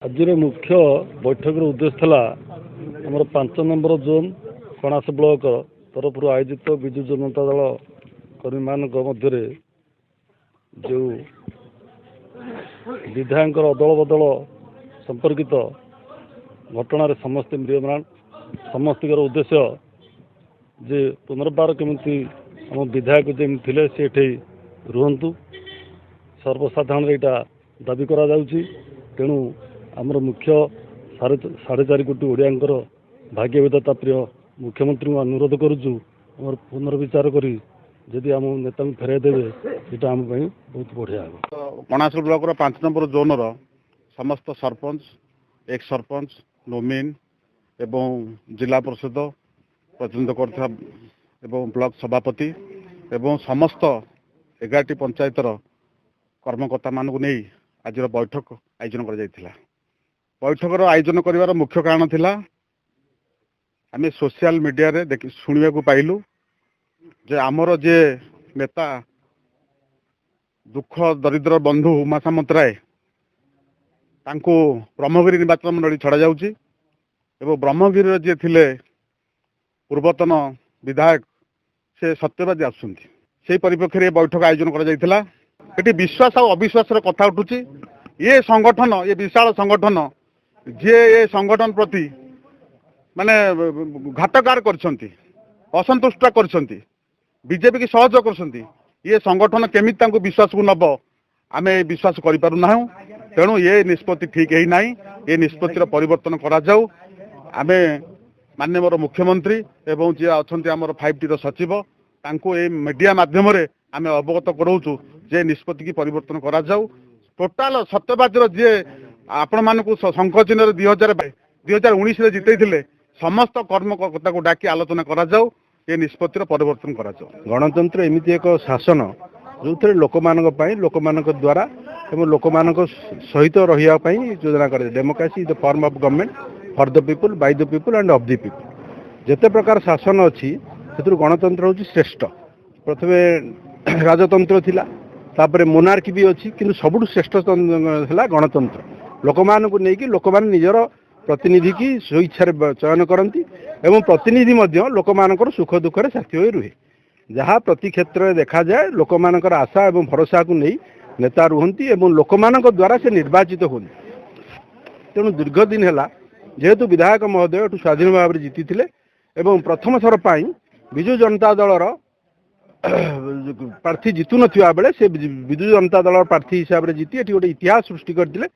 आज मुख्य बैठक उद्देश्य था आमर 5 नंबर जोन कणास ब्लॉक तरफ आयोजित विजु जनता दल कर्मी मान मध्य जो विधायक अदल बदल संपर्कित घटना समस्त म्रियमाण समस्त उद्देश्य जे पुनर्बार केमी आम विधायक जमी थे से रुहतु सर्वसाधारण यहाँ दाबी करा तेणु आमर मुख्य 4.5 कोटी ओडियांकर भाग्य विधाता प्रिय मुख्यमंत्री अनुरोध करुचु आम पुनर्विचार करी जदि आम नेता फेराई देवे यहाँ आम बहुत बढ़िया हम। कणास ब्लॉक 5 नंबर जोन समस्त सरपंच एक सरपंच नोमिन एवं जिला परिषद प्रतिनिधित्व करता ब्लॉक सभापति एवं समस्त 11टी पंचायतर कर्मकर्ता मानक नहीं आज बैठक आयोजन कर बैठकर आयोजन कर मुख्य कारण थिला आम सोशल मीडिया रे शुणा को पाइलु जे आमर जे नेता दुख दरिद्र बंधु उमा सामंतराय तांको ब्रह्मगिरी निर्वाचन मंडली छड़ा जाउची एवं ब्रह्मगिरी जे थिले पूर्वतन विधायक से सत्यवादी आसुंती से परिप्रेक्षी में बैठक आयोजन कर विश्वास और अविश्वास कथा उठुची ये संगठन ये विशाल संगठन जे ये संगठन प्रति माने घातकार करछंती असंतुष्ट करछंती बीजेपी की सहयोग करछंती ये संगठन केमी तांको विश्वास को नब आमे विश्वास करि पारु नाहु तेणु ये निष्पत्ति ठीक है ना ये निष्पत्तिर परिवर्तन करा जाऊ आमे माननीय मोर मुख्यमंत्री एवं जे अच्छा आमर 5T सचिव तांको ए मीडिया माध्यम रे आमे अवगत कराऊँ जे निष्पत्ति की परिवर्तन करा जाऊ टोटाल सत्यवादी जे आपण मानक शंख चिन्ह 2019 जिते समस्त कर्मकर्ता को डाकी आलोचना करा जाऊ ये निष्पत्तिर परिवर्तन करा जाऊ। गणतंत्र एमती एक शासन जो थे लोक द्वारा लोक सहित रही योजना कर democracy the form of government for the people by the people end of the people जिते प्रकार शासन अच्छी से गणतंत्र हूँ श्रेष्ठ प्रथम राजतंत्र थिला तापर मोनार्की भी अच्छी किंतु सबुठ श्रेष्ठ है गणतंत्र लोक मानक नहीं लोक मैंने निजर प्रतिनिधि की स्वेच्छा चयन करती एवं प्रतिनिधि लोक मानकर सुख दुख साथी हो रुहे जहाँ प्रति क्षेत्र में देखा जाए लोक मानकर आशा एवं भरोसा को नहीं नेता रुहंती एवं लोक मानक द्वारा से निर्वाचित होती तेणु दीर्घ दिन है जेहेतु विधायक महोदय स्वाधीन भाव में जीति एवं प्रथम थर पर विजु जनता दलर प्रार्थी जीतु नथिबा बेले से विजु जनता दल प्रार्थी हिसाब से जीति गोटे इतिहास सृष्टि करते।